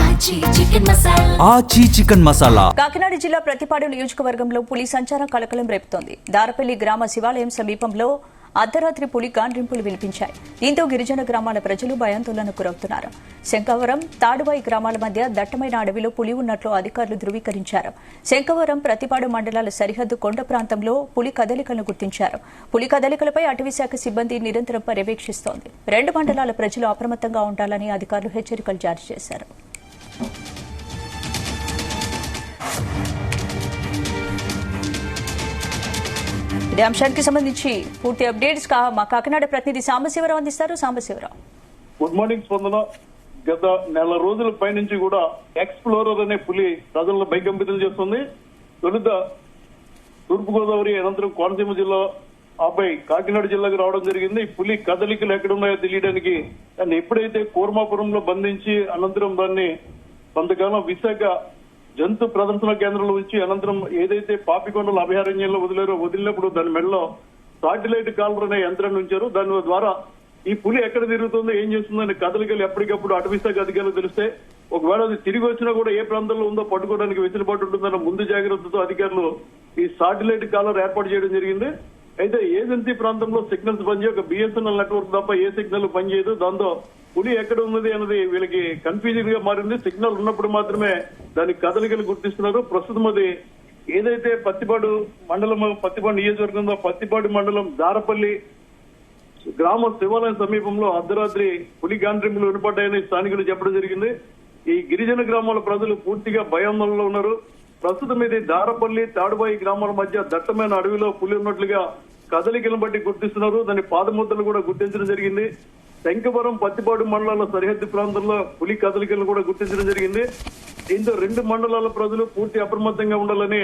ఆచి చికెన్ మసాలా. కాకినాడ జిల్లా ప్రతిపాడు నియోజకవర్గంలో పులి సంచారం కలకలం రేపుతోంది. దారపల్లి గ్రామ శివాలయం సమీపంలో అర్ధరాత్రి పులి గాండ్రింపులు వినిపించాయి. దీంతో గిరిజన గ్రామాల ప్రజలు భయాందోళనకు గురవుతున్నారు. శంకవరం, తాడువాయి గ్రామాల మధ్య దట్టమైన అడవిలో పులి ఉన్నట్లు అధికారులు ధృవీకరించారు. శంకవరం, ప్రతిపాడు మండలాల సరిహద్దు కొండ ప్రాంతంలో పులి కదలికలను గుర్తించారు. పులి కదలికలపై అటవీశాఖ సిబ్బంది నిరంతరం పర్యవేక్షిస్తోంది. 2 మండలాల ప్రజలు అప్రమత్తంగా ఉండాలని అధికారులు హెచ్చరికలు జారీ చేశారు. ఇదే అంశానికి సంబంధించి పూర్తి అప్డేట్స్ మా కాకినాడ ప్రతినిధి సాంబశివరావు అందిస్తారు. Sambasivarao, good morning. స్పందన, గత నెల రోజుల పైనుంచి కూడా ఎక్స్ప్లోరర్ అనే పులి ప్రజలను భయకంపితం చేస్తుంది. తొలుత తూర్పుగోదావరి, అనంతరం కోనసీమ జిల్లా, ఆపై కాకినాడ జిల్లాకు రావడం జరిగింది. ఈ పులి కదలికలు ఎక్కడున్నాయో తెలియడానికి దాన్ని ఎప్పుడైతే కూర్మాపురంలో బంధించి అనంతరం దాన్ని కొంతకాలం విశాఖ జంతు ప్రదర్శన కేంద్రంలో ఉంచి అనంతరం ఏదైతే పాపికొండల అభయారణ్యంలో వదిలినప్పుడు దాని మెడలో సాటిలైట్ కాలర్ అనే యంత్రాన్ని ఉంచారు. దాని ద్వారా ఈ పులి ఎక్కడ తిరుగుతుందో, ఏం చేస్తుందో అనే కదలికలు ఎప్పటికప్పుడు అటవీశాఖ అధికారులు తెలిస్తే ఒకవేళ అది తిరిగి వచ్చినా కూడా ఏ ప్రాంతంలో ఉందో పట్టుకోవడానికి వెసులుబాటు ఉంటుందన్న ముందు జాగ్రత్తతో అధికారులు ఈ సాటిలైట్ కాలర్ ఏర్పాటు చేయడం జరిగింది. అయితే ఏజెన్సీ ప్రాంతంలో సిగ్నల్స్ పనిచేయ, ఒక బిఎస్ఎన్ఎల్ నెట్వర్క్ తప్ప ఏ సిగ్నల్ పనిచేయదు. దాంతో పులి ఎక్కడ ఉన్నది అన్నది వీళ్ళకి కన్ఫ్యూజన్ గా మారింది. సిగ్నల్ ఉన్నప్పుడు మాత్రమే దాని కదలికలు గుర్తిస్తున్నారు. ప్రస్తుతం అది ఏదైతే పత్తిపాడు మండలం, పత్తిపాడు నియోజకవర్గంలో పత్తిపాడు మండలం దారపల్లి గ్రామ శివాలయం సమీపంలో అర్ధరాత్రి పులి గాండ్రింపులు వినపడ్డాయని స్థానికులు చెప్పడం జరిగింది. ఈ గిరిజన గ్రామాల ప్రజలు పూర్తిగా భయాందోళనలో ఉన్నారు. ప్రస్తుతం ఇది దారపల్లి, తాడుబాయి గ్రామాల మధ్య దట్టమైన అడవిలో పులి ఉన్నట్లుగా కదలికలను బట్టి గుర్తిస్తున్నారు. దాని పాదముద్రలు కూడా గుర్తించడం జరిగింది. శంకవరం, పత్తిపాడు మండలాల సరిహద్దు ప్రాంతంలో పులి కదలికలను కూడా గుర్తించడం జరిగింది. దీంతో 2 మండలాల ప్రజలు పూర్తి అప్రమత్తంగా ఉండాలని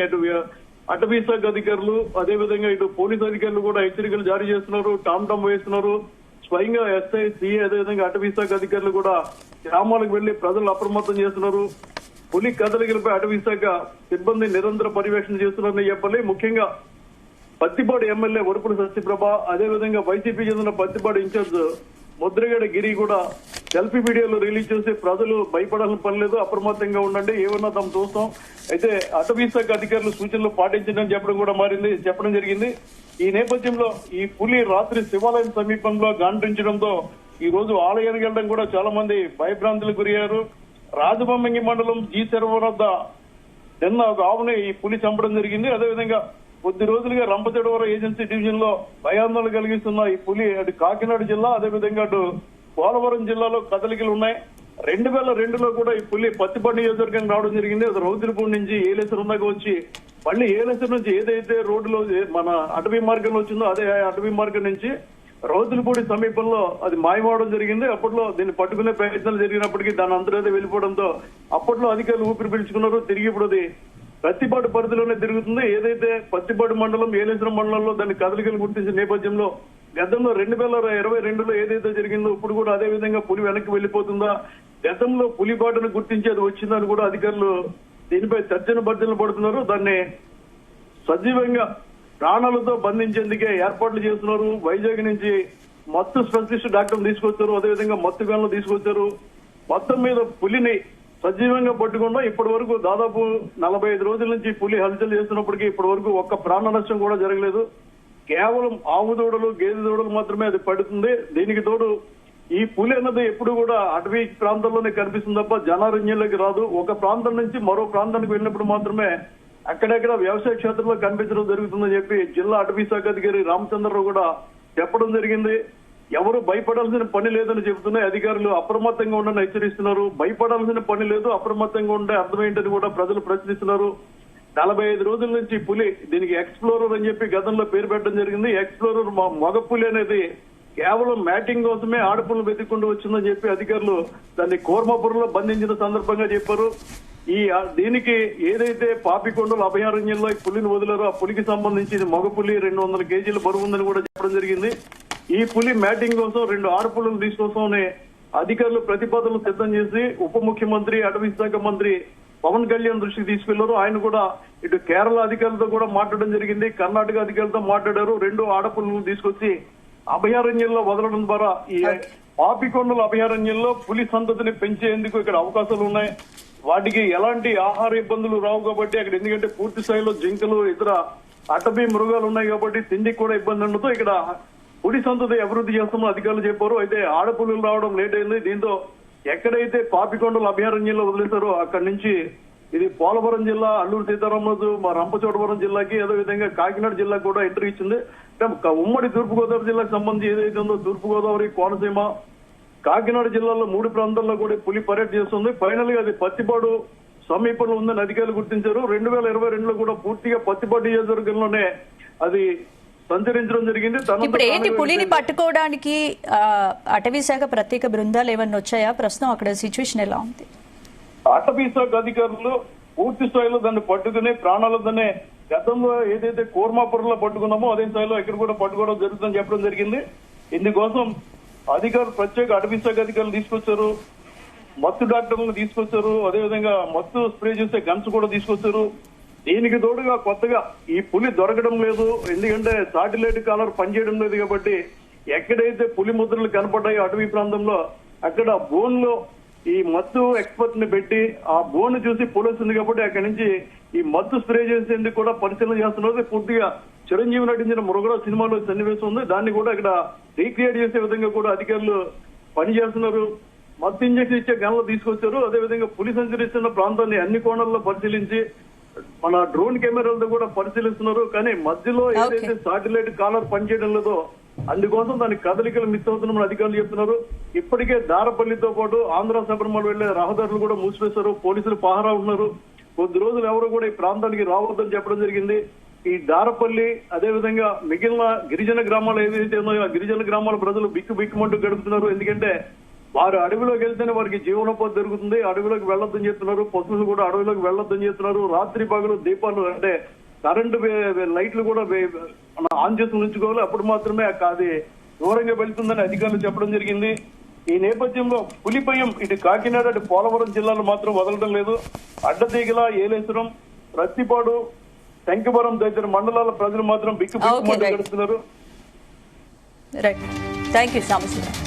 అటవీ శాఖ అధికారులు, అదేవిధంగా ఇటు పోలీసు అధికారులు కూడా హెచ్చరికలు జారీ చేస్తున్నారు. టామ్ వేస్తున్నారు. స్వయంగా ఎస్ఐ, సిఐ, అదేవిధంగా అటవీ శాఖ అధికారులు కూడా గ్రామాలకు వెళ్లి ప్రజలు అప్రమత్తం చేస్తున్నారు. పులి కదలికలపై అటవీ శాఖ సిబ్బంది నిరంతర పర్యవేక్షణ చేస్తున్నారని చెప్పాలి. ముఖ్యంగా పత్తిపాడు ఎమ్మెల్యే వరుపుల సత్యప్రభ, అదేవిధంగా వైసీపీ చెందిన పత్తిపాడు ఇన్ఛార్జ్ ముద్రగడ గిరి కూడా సెల్ఫీ వీడియోలు రిలీజ్ చేసి ప్రజలు భయపడాల్సిన పని లేదు, అప్రమత్తంగా ఉండండి, ఏమన్నా తాము చూస్తాం. అయితే అటవీ శాఖ అధికారులు సూచనలు పాటించడం చెప్పడం జరిగింది. ఈ నేపథ్యంలో ఈ పులి రాత్రి శివాలయం సమీపంలో గాండ్రించడంతో ఈ రోజు ఆలయానికి వెళ్ళడం కూడా చాలా మంది భయభ్రాంతులకు గురయ్యారు. రాజబొమ్మంగి మండలం జీ చెరువు వద్ద నిన్న ఒక ఆవుని ఈ పులి చంపడం జరిగింది. అదేవిధంగా కొద్ది రోజులుగా రంపచోడవరం ఏజెన్సీ డివిజన్ లో భయాందోళన కలిగిస్తున్న ఈ పులి అటు కాకినాడ జిల్లా, అదేవిధంగా అటు పోలవరం జిల్లాలో కదలికలు ఉన్నాయి. 2002లో కూడా ఈ పులి పత్తిపాడు నియోజకవర్గానికి రావడం జరిగింది. అది రౌతులపూడి నుంచి ఏలేశ్వరం దాకా వచ్చి మళ్ళీ ఏలేశ్వరం నుంచి ఏదైతే రోడ్డులో మన అటవీ మార్గంలో వచ్చిందో అదే అటవీ మార్గం నుంచి రౌతులపూడి సమీపంలో అది మాయమవడం జరిగింది. అప్పట్లో దీన్ని పట్టుకునే ప్రయత్నాలు జరిగినప్పటికీ దాని అంతర్గత వెళ్ళిపోవడంతో అప్పట్లో అధికారులు ఊపిరి పీల్చుకున్నారు. తిరిగి ఇప్పుడు అది పత్తిపాడు పరిధిలోనే తిరుగుతుంది. ఏదైతే పత్తిపాడు మండలం, ఏలేశ్వరం మండలంలో దాన్ని కదలికలు గుర్తించిన నేపథ్యంలో గతంలో 2022లో ఏదైతే జరిగిందో ఇప్పుడు కూడా అదే విధంగా పులి వెనక్కి వెళ్లిపోతుందా, గతంలో పులి బాటను గుర్తించి అది వచ్చిందని కూడా అధికారులు దీనిపై భర్జనలు పడుతున్నారు. దాన్ని సజీవంగా ప్రాణాలతో బంధించేందుకే ఏర్పాట్లు చేస్తున్నారు. వైజాగ్ నుంచి మత్తు స్పెషలిస్ట్ డాక్టర్ తీసుకొచ్చారు, అదేవిధంగా మత్తు గన్లు తీసుకొచ్చారు. మొత్తం మీద పులిని సజీవంగా పట్టుకుండా ఇప్పటి వరకు దాదాపు 45 రోజుల నుంచి పులి హల్చల్ చేస్తున్నప్పటికీ ఇప్పటి వరకు ఒక్క ప్రాణ నష్టం కూడా జరగలేదు. కేవలం ఆవు దూడలు, గేదె దూడలు మాత్రమే అది పడుతుంది. దీనికి తోడు ఈ పులి అన్నది ఎప్పుడు కూడా అటవీ ప్రాంతంలోనే కనిపిస్తుంది తప్ప జనారణ్యంలోకి రాదు. ఒక ప్రాంతం నుంచి మరో ప్రాంతానికి వెళ్ళినప్పుడు మాత్రమే అక్కడెక్కడ వ్యవసాయ క్షేత్రంలో కనిపించడం జరుగుతుందని చెప్పి జిల్లా అటవీ శాఖ అధికారి రామచంద్రరావు కూడా చెప్పడం జరిగింది. ఎవరు భయపడాల్సిన పని లేదని చెబుతున్నాయి అధికారులు. అప్రమత్తంగా ఉండని హెచ్చరిస్తున్నారు. భయపడాల్సిన పని లేదు, అప్రమత్తంగా ఉంటే అర్థమేంటని కూడా ప్రజలు ప్రశ్నిస్తున్నారు. 45 రోజుల నుంచి పులి, దీనికి ఎక్స్ప్లోరర్ అని చెప్పి గతంలో పేరు పెట్టడం జరిగింది. ఎక్స్ప్లోరర్ మగ పులి అనేది కేవలం మ్యాటింగ్ కోసమే ఆడపులను వెతుక్కుంటూ వచ్చిందని చెప్పి అధికారులు దాన్ని కోర్మాపురంలో బంధించిన సందర్భంగా చెప్పారు. దీనికి ఏదైతే పాపికొండల అభయారణ్యంలో ఈ పులిని వదిలారో ఆ పులికి సంబంధించి మగ పులి 200 కేజీల బరువు ఉందని కూడా చెప్పడం జరిగింది. ఈ పులి మ్యాటింగ్ కోసం 2 ఆడపులను తీసుకోసమని అధికారులు ప్రతిపాదనలు సిద్ధం చేసి ఉప ముఖ్యమంత్రి, అటవీ శాఖ మంత్రి పవన్ కళ్యాణ్ దృష్టికి తీసుకెళ్లారు. ఆయన కూడా ఇటు కేరళ అధికారులతో కూడా మాట్లాడడం జరిగింది, కర్ణాటక అధికారులతో మాట్లాడారు. 2 ఆడపులను తీసుకొచ్చి అభయారణ్యంలో వదలడం ద్వారా ఈ పాపికొండల అభయారణ్యంలో పులి సంతతిని పెంచేందుకు ఇక్కడ అవకాశాలు ఉన్నాయి. వాటికి ఎలాంటి ఆహార ఇబ్బందులు రావు కాబట్టి అక్కడ, ఎందుకంటే పూర్తి స్థాయిలో జింకలు ఇతర అటవీ మృగాలు ఉన్నాయి కాబట్టి తిండికి కూడా ఇబ్బంది ఉండదు. ఇక్కడ పులి సంతతి అభివృద్ధి చేస్తామని అధికారులు చెప్పారు. అయితే ఆడపులులు రావడం లేట్ అయింది. దీంతో ఎక్కడైతే పాపికొండల అభయారణ్యంలో వదిలేశారో అక్కడి నుంచి ఇది పోలవరం జిల్లా, అల్లూరు సీతారామరాజు, మా రంపచోడవరం జిల్లాకి, అదేవిధంగా కాకినాడ జిల్లాకు కూడా ఎంట్రీ ఇచ్చింది. ఉమ్మడి తూర్పుగోదావరి జిల్లాకు సంబంధించి ఏదైతే ఉందో తూర్పుగోదావరి, కోనసీమ, కాకినాడ జిల్లాలో 3 ప్రాంతాల్లో కూడా పులి పర్యటన చేస్తుంది. ఫైనల్ గా అది పత్తిపాడు సమీపంలో ఉందని అధికారులు గుర్తించారు. 2022లో కూడా పూర్తిగా పత్తిపాడు నియోజకవర్గంలోనే అది సంచరించడం జరిగింది. ఇప్పుడు ఏంటి, పులిని పట్టుకోవడానికి అటవీ శాఖ ప్రత్యేక బృందాలు ఏమన్నా వచ్చాయా? ప్రస్తుతం అక్కడ సిచ్యువేషన్ ఎలా ఉంది? అటవీ శాఖ అధికారులు పూర్తి స్థాయిలో దాన్ని పట్టుకుని ప్రాణాలతోనే, గతంలో ఏదైతే కోర్మాపురంలో పట్టుకున్నామో అదే స్థాయిలో ఇక్కడ కూడా పట్టుకోవడం జరుగుతుందని చెప్పడం జరిగింది. ఇందుకోసం అధికారులు, ప్రత్యేక అటవీ శాఖ అధికారులు తీసుకొచ్చారు, మత్తు డాక్టర్లను తీసుకొచ్చారు, అదేవిధంగా మత్తు స్ప్రే చేసే గన్స్ కూడా తీసుకొచ్చారు. దీనికి తోడుగా కొత్తగా ఈ పులి దొరకడం లేదు, ఎందుకంటే సాటిలైట్ కాలర్ పనిచేయడం లేదు కాబట్టి ఎక్కడైతే పులి ముద్రలు కనపడ్డాయో అటవీ ప్రాంతంలో అక్కడ బోన్ లో ఈ మత్తు ఎక్స్పర్ట్ ని పెట్టి ఆ బోన్ చూసి పులి వస్తుంది కాబట్టి అక్కడి నుంచి ఈ మత్తు స్ప్రే చేసేందుకు కూడా పరిశీలన చేస్తున్నారు. పూర్తిగా చిరంజీవి నటించిన మృగరాజ్ సినిమాలో సన్నివేశం ఉంది, దాన్ని కూడా ఇక్కడ రీక్రియేట్ చేసే విధంగా కూడా అధికారులు పనిచేస్తున్నారు. మత్తు ఇంజక్షన్ ఇచ్చే గన్లు తీసుకొచ్చారు. అదేవిధంగా పులి సంచరిస్తున్న ప్రాంతాన్ని అన్ని కోణాల్లో పరిశీలించి మన డ్రోన్ కెమెరాలతో కూడా పరిశీలిస్తున్నారు. కానీ మధ్యలో ఏదైతే సాటిలైట్ కాలర్ పనిచేయడం లేదో అందుకోసం దాని కదలికలు మిస్ అవుతున్నామని అధికారులు చెప్తున్నారు. ఇప్పటికే దారపల్లితో పాటు ఆంధ్ర శబరిమల వెళ్లే రహదారులు కూడా మూసివేశారు, పోలీసులు పహారా ఉన్నారు. కొద్ది రోజులు ఎవరు కూడా ఈ ప్రాంతానికి రావద్దని చెప్పడం జరిగింది. ఈ దారపల్లి, అదేవిధంగా మిగిలిన గిరిజన గ్రామాలు ఏదైతే ఉన్నాయో ఆ గిరిజన గ్రామాల ప్రజలు బిక్కుమంటూ గడుపుతున్నారు. ఎందుకంటే వారు అడవిలోకి వెళ్తేనే వారికి జీవనోపాధి దొరుకుతుంది. అడవిలోకి వెళ్లొద్దని చెప్తున్నారు, పశువులు కూడా అడవిలోకి వెళ్లొద్దని చెప్తున్నారు. రాత్రి పగలు దీపాలు, అంటే కరెంటు లైట్లు కూడా ఆన్ చేసి ఉంచుకోవాలి, అప్పుడు మాత్రమే అది దూరంగా వెళ్తుందని అధికారులు చెప్పడం జరిగింది. ఈ నేపథ్యంలో పులి భయం ఇటు కాకినాడ, అటు పోలవరం జిల్లాలో మాత్రం వదలడం లేదు. అడ్డతీగల, ఏలేశ్వరం, రత్తిపాడు, శంకవరం తదితర మండలాల ప్రజలు మాత్రం బిక్కుమంటూ గడుపుతున్నారు. Right, thank you Sambasivarao.